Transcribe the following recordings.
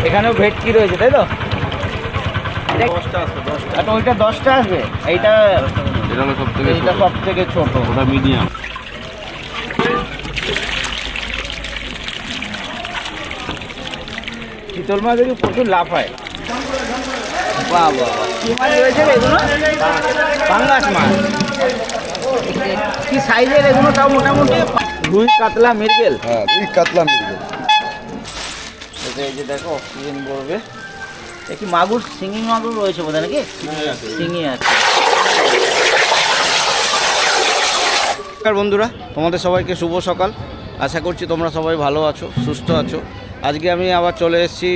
এখানেও ভেটকি রয়েছে তাই তো? আচ্ছা ওইটা 10টা আসবে, এইটা সব থেকে ছোট, ওটা মিডিয়াম। চিতল মাছ দেখি প্রচুর লাভ হয়। বাহ বাহ, কি মাছ রয়েছে এগুলো? পাঙ্গাস মাছ। কি সাইজের এগুলো তাও? মোটামুটি রুই কাতলা মৃগেল। হ্যাঁ, রুই কাতলা মৃগেল। এই যে দেখো অক্সিজেন করবে। একটি মাগুর, শিঙি মাগুর রয়েছে বোধহয় নাকি? শিঙি আছে। বন্ধুরা, তোমাদের সবাইকে শুভ সকাল। আশা করছি তোমরা সবাই ভালো আছো, সুস্থ আছো। আজকে আমি আবার চলে এসেছি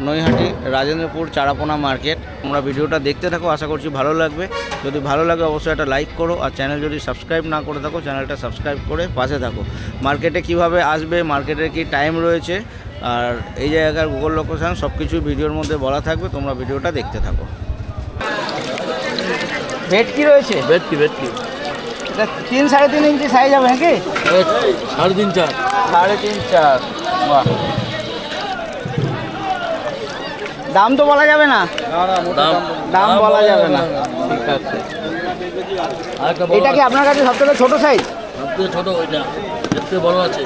নৈহাটি রাজেন্দ্রপুর চারাপোনা মার্কেট। তোমরা ভিডিওটা দেখতে থাকো, আশা করছি ভালো লাগবে। যদি ভালো লাগে অবশ্যই একটা লাইক করো, আর চ্যানেল যদি সাবস্ক্রাইব না করে থাকো চ্যানেলটা সাবস্ক্রাইব করে পাশে থাকো। মার্কেটে কিভাবে আসবে, মার্কেটের কি টাইম রয়েছে, আর এই জায়গার গুগল লোকেশান সব কিছুই ভিডিওর মধ্যে বলা থাকবে। তোমরা ভিডিওটা দেখতে থাকো। ভেটকি রয়েছে? ভেটকি 3-3.5 ইঞ্চি সাইজ হবে নাকি? 3.5-4। 3.5-4। বাহ, দাম তো বলা যাবে না? দাম বলা যাবে না, ঠিক আছে। এটা কি আপনার কাছে সবথেকে ছোট সাইজ? সবথেকে ছোট ওইটা, এর থেকে বড় আছে।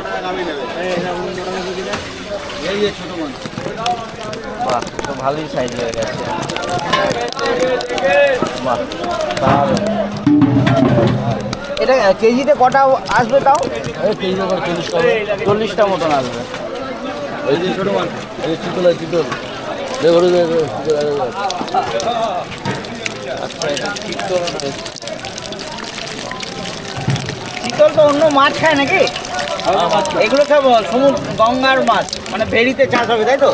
এই যে ছোট মাছ। বাহ, তো ভালোই সাইজ হয়ে গেছে। বাহ, তাহলে এটা কেজিতে কটা আসবে তাও? কেজি 40টা মতন আসবে। এই যে ছোট মাছ, এই চিতল আচ্ছা, এটা চিতল রয়েছে। চিতল তো অন্য মাছ খায় নাকি? এগুলো সব সমুদ্র গঙ্গার মাছ, মানে ভেড়িতে চাষ হবে তাই তো?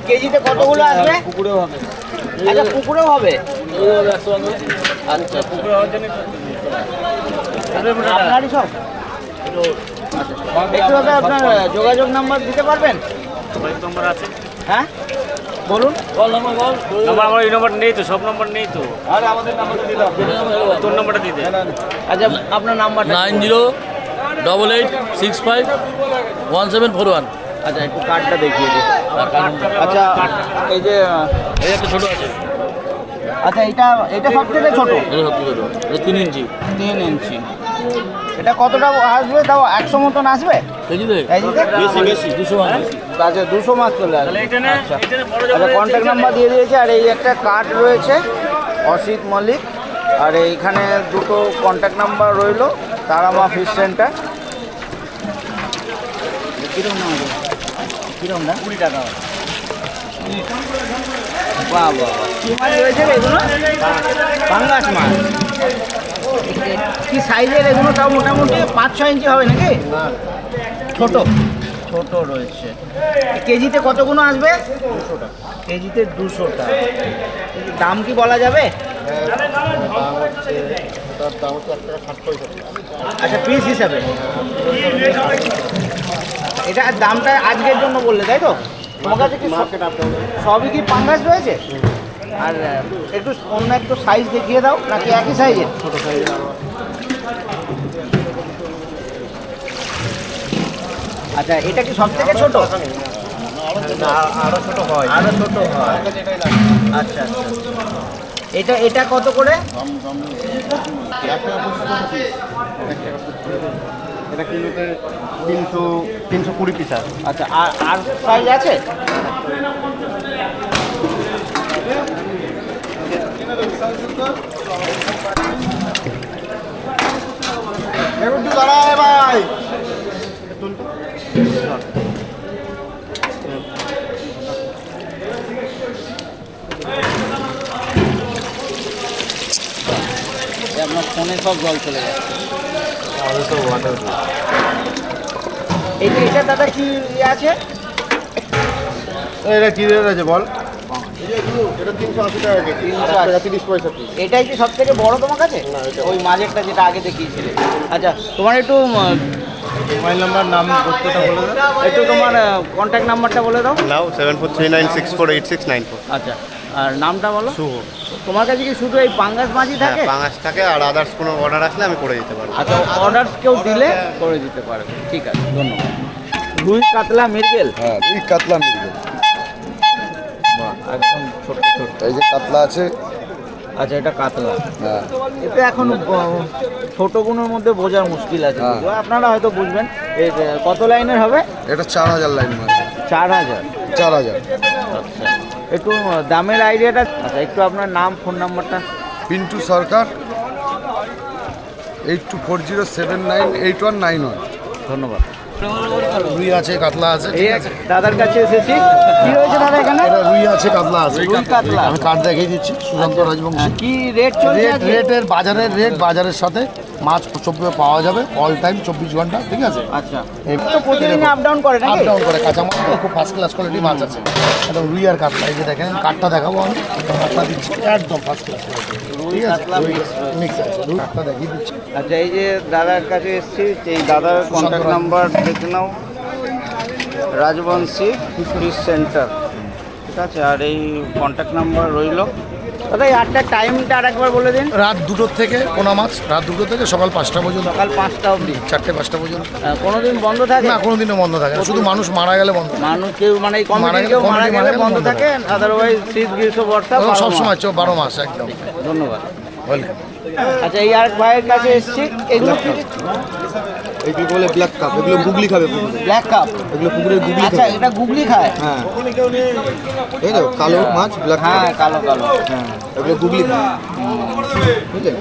কেজিতে কতগুলো আসবে? পুকুরেও হবে। আচ্ছা, পুকুরেও হবে। আচ্ছা, পুকুরে হওয়ার জন্য আপনারই সব? একটু হবে আপনার যোগাযোগ নাম্বার দিতে পারবেন? নম্বর আছে। হ্যাঁ বলুন। আমার এই নম্বর নেই তো, সব নম্বর নেই তো। আরে আমাদের নাম্বার দিলাম, তোর নম্বরটা দিতে। আচ্ছা আপনার নাম্বারটা? 9088651741। আচ্ছা একটু কার্ডটা দেখিয়ে দিন। আচ্ছা এই যে এই একটা ছোট আছে। আচ্ছা এটা সব থেকে ছোট? এটা সবচেয়ে ছোট, এটা 3 ইঞ্চি। 3 ইঞ্চি। এটা কতটা আসবে তাও? 100 মতন আসবে কেজিতে? বেশি 200 মাছ। আচ্ছা 200 মাছ চলে আসবে। আচ্ছা আচ্ছা, কন্ট্যাক্ট নাম্বার দিয়ে দিয়েছে। আর এই একটা কার্ড রয়েছে, অসিত মল্লিক। আর এইখানে দুটো কন্ট্যাক্ট নাম্বার রইলো, তারামা ফিশ সেন্টার। কিরকম দাম হবে? কিরকম দাম? 20 টাকা। বাহ বাহ, কী মাছ রয়েছে এগুলো? পাঙ্গাস মাছ। কি সাইজের এগুলো তাও? মোটামুটি 5-6 ইঞ্চি হবে নাকি? ছোট ছোট রয়েছে। কেজিতে কতগুলো আসবে? 200 টাকা। কেজিতে 200 টাকা। দাম কি বলা যাবে? আচ্ছা পিস হিসাবে। এটা দামটা আজকের জন্য বললে তাই তো? তোমার কাছে কি সবই কি পাঙ্গাস রয়েছে? আর একটু অন্য একটু সাইজ দেখিয়ে দাও, নাকি একই সাইজের? ছোটো সাইজ। আচ্ছা এটা কি সব থেকে ছোট? আরো ছোট হয়। আরো ছোট হয়। আচ্ছা আচ্ছা, এটা কত করে? এটা কিলোতে 320 পিস আছে। আচ্ছা আর সাইজ আছে? একটু দাঁড়ায় ভাই। আপনার ফোনে সব জল চলে যাচ্ছে। এটা দাদা কি আছে? এটা কি রেট আছে বল? এটা 380 টাকা কেজি। 30 পয়সা পিস। এটাই কি সব থেকে বড় তোমার কাছে? ওই মাঝেরটা যেটা আগে দেখিয়েছিলে। আচ্ছা তোমার একটু মোবাইল নাম্বার, নাম করতেটা বলে দাও। একটু তোমার কন্ট্যাক্ট নাম্বারটা বলে দাও। নাও 7439648694। আচ্ছা, আর নামটা বলো। শুভ। তোমার কাছে কি শুধু এই পাঙ্গাস মাছই থাকে? পাঙাশ থাকে, আর আদার্স কোনো অর্ডার আসলে আমি করে দিতে পারবো। আচ্ছা, অর্ডার কেউ দিলে করে দিতে পারবে। ঠিক আছে, ধন্যবাদ। রুই কাতলা মৃগেল। হ্যাঁ, রুই কাতলা মৃগেল। একদম ছোট ছোট। এই যে কাতলা আছে। আচ্ছা, এটা কাতলা। হ্যাঁ এটা এখন ছোটগুলোর মধ্যে বোঝার মুশকিল আছে, হ্যাঁ। আপনারা হয়তো বুঝবেন। এর কত লাইনের হবে? এটা 4000 লাইন মাছ। 4000। 4000। আচ্ছা, একটু দামের আইডিয়াটা। আচ্ছা, একটু আপনার নাম, ফোন নাম্বারটা। পিন্টু সরকার, 8240798191। ধন্যবাদ। রুই আছে, কাতলা আছে। এই দাদার কাছে এসেছি। কি রয়েছে দাদা এখানে? এটা রুই আছে, কাতলা আছে। রুই কাতলা। আমি কার্ড দেখিয়ে দিচ্ছি। সুশান্ত রাজবংশী। কি রেট চলছে রেট আজকে? রেটের বাজারের রেট, বাজারের সাথে মাছ পাওয়া যাবে অল টাইম 24 ঘন্টা, ঠিক আছে? আচ্ছা, তো প্রতিদিন আপ ডাউন করে নাকি? আপ ডাউন করে, কাঁচা মাছ তো খুব ফার্স্ট ক্লাস কোয়ালিটি মাছ আছে। একদম রুই আর কাতলা। এই যে দেখেন কাঠটা দেখাবো আমি, কাঠটা দিচ্ছি একদম ফার্স্ট ক্লাস কোয়ালিটি। রুই কাতলা মিক্স আছে, রুই কাঠটা দেখিয়ে দিচ্ছি। আচ্ছা, এই যে দাদার কাছে এসেছি, এই দাদার কন্ট্যাক্ট নাম্বার দেখে নাও, রাজবংশী ফিশ সেন্টার, ঠিক আছে? আর এই কন্ট্যাক্ট নাম্বার রইল। দাদা এই 8টার টাইমটা আর একবার বলে দিন। রাত 2টোর থেকে পোনা মাছ, রাত 2টো থেকে সকাল 5টা পর্যন্ত, সকাল 5টা অবধি, 4টে-5টা পর্যন্ত। কোনোদিন বন্ধ থাকে না, কোনোদিনও বন্ধ থাকে না, শুধু মানুষ মারা গেলে বন্ধ। মানুষ কেউ মানে এই কমিটি কেউ মারা গেলে বন্ধ থাকে, আদারওয়াইজ শীত গ্রীষ্ম বর্ষা সব সময় 12 মাস একদম। ধন্যবাদ। ওয়েলকাম। আচ্ছা, এই আরেক ভাইয়ের কাছে এসেছি। এগুলো কি? এইগুলো বলে ব্ল্যাক কাপ, এগুলো গুগলি খাবে। Black cup. এগুলো পুকুরের গুগলি আচ্ছা, এটা গুগলি খায়? হ্যাঁ, এই তো কালো মাছ, ব্ল্যাক। হ্যাঁ, কালো কালো। হ্যাঁ, এগুলো গুগলি খায়। বুঝলেন?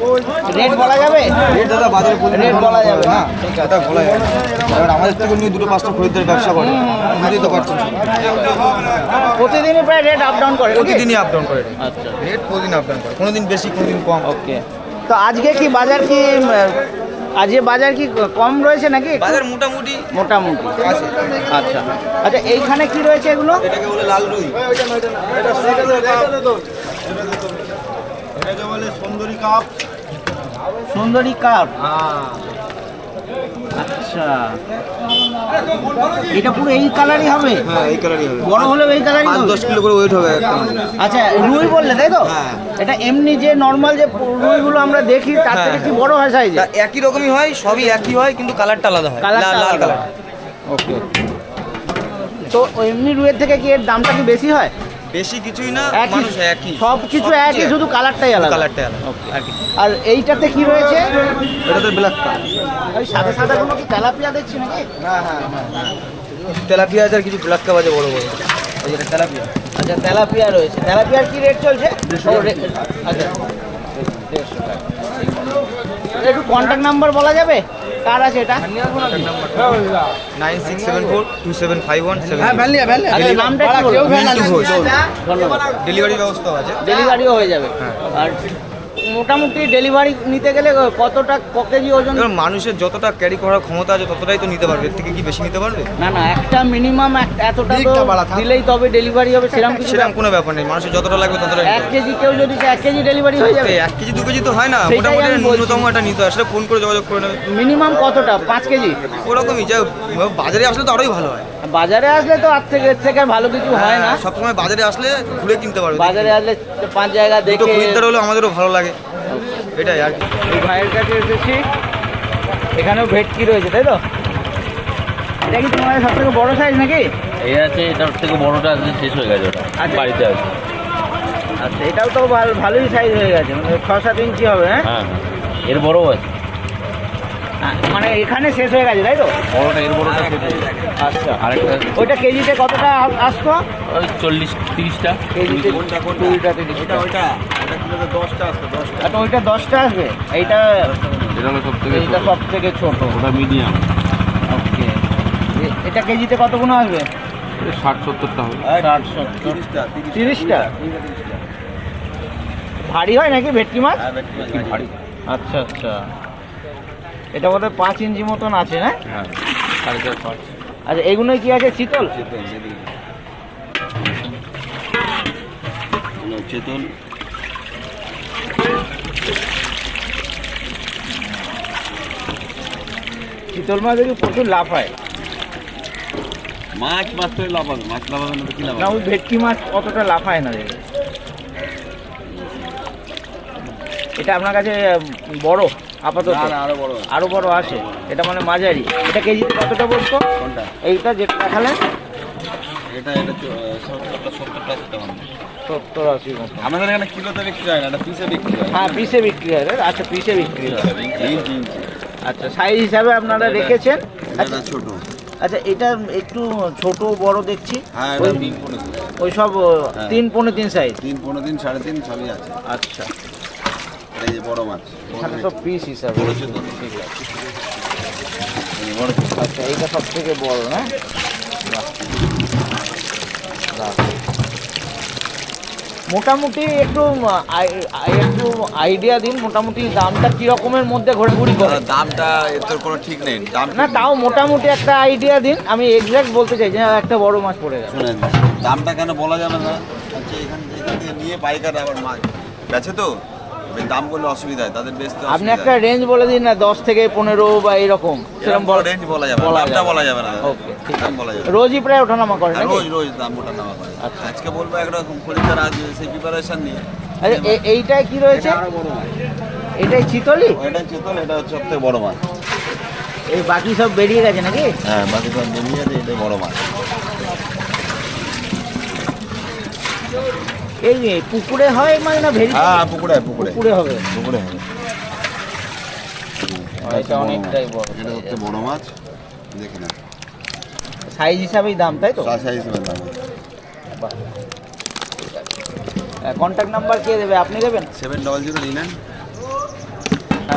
রেট বলা যাবে? রেট দাদা বাজারে রেট বলা যাবে না? ঠিক আছে, এটা বলা যাবে। এবার আমাদের থেকে নিয়ে 2-5টা খরিদ্দার ব্যবসা করে, বুঝতেই তো পারছেন। প্রতিদিনই প্রায় রেট আপ ডাউন করে নাকি? প্রতিদিনই আপ ডাউন করে আচ্ছা, রেট, প্রতিদিন আপ ডাউন করে, কোনোদিন বেশি কোনোদিন কম। ওকে। তো আজকে কি বাজার কি আজকে বাজার কি কম রয়েছে নাকি? বাজার মোটামুটি মোটামুটি আছে। আচ্ছা আচ্ছা, এইখানে কি রয়েছে এগুলো? এটাকে বলে লাল রুই। এটা বলে সুন্দরী কাপ। সুন্দরী কাপ। আচ্ছা, এটা পুরো এই কালারই হবে? হ্যাঁ, এই কালারই হবে। বড় হলেও এই কালারই হবে? 5-10 কিলো করে ওয়েট হবে একটা মাছ। আচ্ছা, রুই বললে তাই তো? হ্যাঁ। এটা এমনি যে নর্মাল যে রুইগুলো আমরা দেখি তার থেকে কি বড় হয় সাইজে? তা একই রকমই হয়, সবই একই হয়, কিন্তু কালারটা আলাদা হয়। কালারটা লাল আলাদা। কালার। ওকে। তো এমনি রুইয়ের থেকে কি এর দামটা কি বেশি হয়? বেশি কিছুই না, একই, মানুষ একই, সব কিছু একই, শুধু কালারটাই আলাদা। কালারটা আলাদা আর কি। আর এইটাতে কি রয়েছে? এটাতে ব্ল্যাক কাপ। ওই সাদা সাদা কোনো কি তেলাপিয়া দেখছি নাকি? তেলাপিয়া আছে আর কিছু ব্ল্যাক কাপ আছে বড় বড়। এই যেটা তেলাপিয়া। আচ্ছা, তেলাপিয়া রয়েছে। তেলাপিয়ার কি রেট চলছে? ও, আচ্ছা, 150 টাকা। একটু কন্ট্যাক্ট নাম্বার বলা যাবে? কার আছে এটা? 9674275171। আচ্ছা, নামটা কি বলবো? মিন্টু ঘোষ। ধন্যবাদ। ডেলিভারি ব্যবস্থা আছে। ডেলিভারিও হয়ে যাবে। আর মোটামুটি ডেলিভারি নিতে গেলে কতটা কেজি ওজন? এবার মানুষের যতটা ক্যারি করার ক্ষমতা আছে ততটাই তো নিতে পারবে, এর থেকে কি বেশি নিতে পারবে? না না, একটা মিনিমাম এতটা তো দিলেই তবে ডেলিভারি হবে, সেরকম কিছু? সেরকম কোনো ব্যাপার নেই, মানুষের যতটা লাগবে ততটাই নিতে 1 হবে। কেজি কেউ যদি 1 কেজি ডেলিভারি হয়ে যাবে? 1 কেজি 2 কেজি তো হয় না, সেটাই মোটামুটি আমি বলছি। ন্যূনতম একটা নিতে হয়, সেটা ফোন করে যোগাযোগ করে নেবে। মিনিমাম কতটা? 5 কেজি? ওরকমই যে বাজারে আসলে তো আরোই ভালো হয়। বাজারে আসলে তো এর থেকে আর ভালো কিছু হয় না। সবসময় বাজারে আসলে ঘুরে কিনতে পারবে। বাজারে আসলে 5 জায়গা দুটো দেখে। খরিদ্দার হলে আমাদেরও ভালো লাগে, এটাই আর কি। এই ভাইয়ের কাছে এসেছি, এখানেও ভেটকি রয়েছে তাই তো? এটা কি তোমার সব থেকে বড় সাইজ নাকি? এই আছে, এটার থেকে বড়টা আজকে শেষ হয়ে গেছে, ওটা আচ্ছা। বাড়িতে আছে। আচ্ছা, এটাও তো ভালোই সাইজ হয়ে গেছে, মানে 6-7 ইঞ্চি হবে। হ্যাঁ, হ্যাঁ, এর বড় আছে, মানে এখানে শেষ হয়ে গেছে তাই তো? বড়টা এর বড়টা শেষ হয়ে গেছে। আচ্ছা, আরেকটা ওইটা কেজিতে কতটা আসতো? ওই 40-30টা। কেজিতে 20টা 30টা। ওইটা কিলোতে 10টা আসবে, 10টা। আচ্ছা, ওইটা 10টা আসবে, এইটা এটা হলো সব থেকে এইটা সব থেকে ছোট। ওটা মিডিয়াম, ওকে। এটা কেজিতে কতগুলো আসবে? 60-70টা হবে। 60-70। 30টা? ভারী হয় নাকি ভেটকি মাছ? কি ভারী। আচ্ছা আচ্ছা, এটা বোধহয় 5 ইঞ্চি মতন আছে না? হ্যাঁ, 4.5-5। আচ্ছা, এগুলোই কি আছে? চিতল? চেতন। চিতল মাছ দেখি প্রচুর লাভ হয়। মাছ মাত্র লাভ হবে, মাছ লাভ হবে না তো কি লাভ না, হবে? ওই ভেটকি মাছ অতটা লাভ হয় না দেখি। এটা আপনার কাছে বড় আপাতত? আরো বড়। আরো বড় আছে, এটা মানে মাঝারি। এটা কেজিতে কতটা বলতো? কোনটা? এইটা যেটা দেখালেন? এটা 70টা সেটা হবে 70-80 মতো। আমাদের এখানে কিলোতে বিক্রি হয় না, এটা পিসে বিক্রি হয়। হ্যাঁ পিসে বিক্রি হয়, আচ্ছা পিসে বিক্রি হয়। ইঞ্চি ইঞ্চি। আচ্ছা সাইজ হিসাবে আপনারা রেখেছেন। এটা ছোট। আচ্ছা এটা একটু ছোট বড় দেখছি। হ্যাঁ এটা 3.3 ওই সব 3.3 সাইজ। 3.3 3.5 সবই আছে। আচ্ছা এই যে বড় মাছ, এখানে সব পিস হিসাবে। বড় ছোট। ঠিক আছে। এই বড় ছোট। আচ্ছা এইটা সব থেকে বড় না? বাহ। বাহ। মোটামুটি একটু আইডিয়া দিন, মোটামুটি দামটা কি রকমের মধ্যে ঘোরাঘুরি করে? দামটা এর তো কোনো ঠিক নেই, দাম না তাও মোটামুটি একটা আইডিয়া দিন, আমি এক্সাক্ট বলতে চাই যে একটা বড় মাছ পড়ে গেছে। শুনেন, দামটা কেন বলা যাবে না? আচ্ছা এখান থেকে নিয়ে পাইকার আবার মাছ বেচে তো, ওই দাম বললে অসুবিধা হয়, তাদের বেচতে আপনি অসুবিধা একটা হয়। রেঞ্জ বলে দিন না, 10 থেকে 15 বা এরকম এরকম বড় রেঞ্জ বলা যাবে না, দামটা বলা যাবে না। ওকে ঠিক দাম আছে। বলা যাবে না। রোজই প্রায় ওঠানামা করেন নাকি? রোজ রোজ দাম ওঠা নামা করে। আচ্ছা। আজকে বলবো একরকম, খরিদ্দার আজ সেই প্রিপারেশন নিয়ে। আচ্ছা এইটাই কি রয়েছে? এটা আরো বড় মাছ। এটাই চিতলি? এটা চিতল, এটা হচ্ছে সবথেকে বড় মাছ। এই বাকি সব বেরিয়ে গেছে নাকি? হ্যাঁ বাকি সব জমিয়ে আছে, এটাই বড় মাছ। এই পুকুরে হয় মানে না ভেরি? হ্যাঁ পুকুরে পুকুরে পুকুরে হবে। পুকুরে হবে। এটা অনেকটাই বড়। এটা হচ্ছে বড় মাছ, দেখে না সাইজ হিসাবেই দাম তাই তো? সাইজ হিসেবে দাম। কন্ট্যাক্ট নাম্বার কে দেবে? আপনি দেবেন? 7009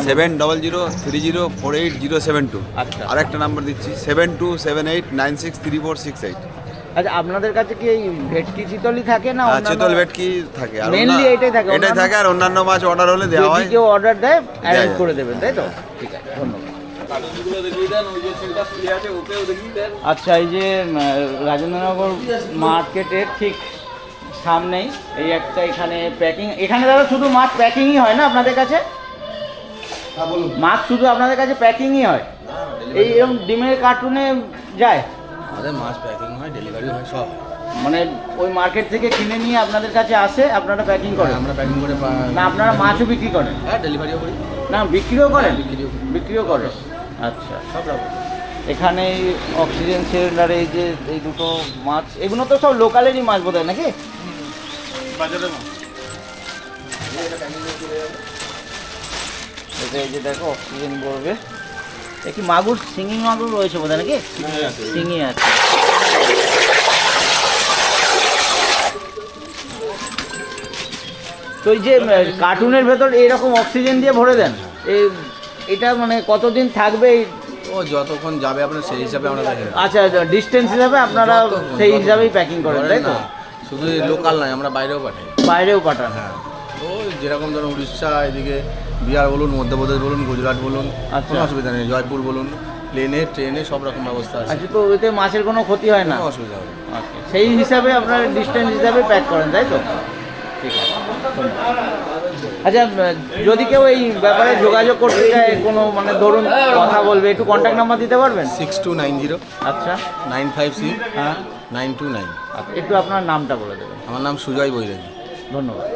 7030304872। আচ্ছা আরেকটা নাম্বার দিচ্ছি 7278963468। আচ্ছা আপনাদের কাছে কি এই ভেটকি চিতলি থাকে না? অন্যান্য- চিতল ভেটকি থাকে, আর Mainly এটাই থাকে, এটাই অন্যান্য- থাকে, আর অন্যান্য মাছ অর্ডার হলে দেওয়া যদি হয়। কেউ অর্ডার দেয় অ্যারেঞ্জ যায়। করে দেবেন তাই তো? ঠিক আছে ধন্যবাদ। আচ্ছা এই যে রাজেন্দ্রনগর মার্কেটের ঠিক সামনেই এই একটা এখানে প্যাকিং, এখানে দাদা শুধু মাছ প্যাকিংই হয় না আপনাদের কাছে? মাছ শুধু আপনাদের কাছে প্যাকিংই হয়? এই এরকম ডিমের কার্টুনে যায়? আমাদের মাছ প্যাকিং হয়, ডেলিভারি হয়, সব হয়। মানে ওই মার্কেট থেকে কিনে নিয়ে আপনাদের কাছে আসে, আপনারা প্যাকিং করেন? আমরা প্যাকিং করে না আপনারা মাছও বিক্রি করেন? হ্যাঁ ডেলিভারিও করি, না বিক্রিও করেন? বিক্রিও করি। বিক্রিও করেন, আচ্ছা। সব রকম। এখানে এই অক্সিজেন সিলিন্ডারে এই যে এই দুটো মাছ, এগুলো তো সব লোকালেরই মাছ বোধ হয় নাকি? এটা এই যে দেখো অক্সিজেন করবে। একটি মাগুর, শিঙি মাগুর রয়েছে বোধ হয় নাকি? শিঙি আছে। তো এই যে কার্টুনের ভেতর এইরকম অক্সিজেন দিয়ে ভরে দেন, এটা মানে কতদিন থাকবে? ও যতক্ষণ যাবে আপনার সেই হিসাবে আমরা প্যাকিং করি। আচ্ছা ডিস্টেন্স হিসাবে আপনারা সেই হিসাবেই প্যাকিং করেন তাই তো? শুধু লোকাল নয়, আমরা বাইরেও পাঠাই। বাইরেও পাঠান? হ্যাঁ ও যেরকম ধরুন উড়িষ্যা, এদিকে বিহার বলুন, মধ্যপ্রদেশ বলুন, গুজরাট বলুন, আচ্ছা। কোনো অসুবিধা নেই। জয়পুর বলুন, প্লেনে ট্রেনে সব রকম ব্যবস্থা আছে, আচ্ছা তো এতে মাছের কোনো ক্ষতি হয় না? কোনো অসুবিধা হবে না। আচ্ছা সেই হিসাবে আপনার ডিস্টেন্স হিসাবে প্যাক করেন তাই তো? ঠিক আছে ধন্যবাদ। আচ্ছা যদি কেউ এই ব্যাপারে যোগাযোগ করতে চায়, কোনো মানে ধরুন কথা বলবে, একটু কন্ট্যাক্ট নাম্বার দিতে পারবেন? 6290 আচ্ছা 956 হ্যাঁ 929। একটু আপনার নামটা বলে দেবেন। আমার নাম সুজয় বৈরাগী। ধন্যবাদ।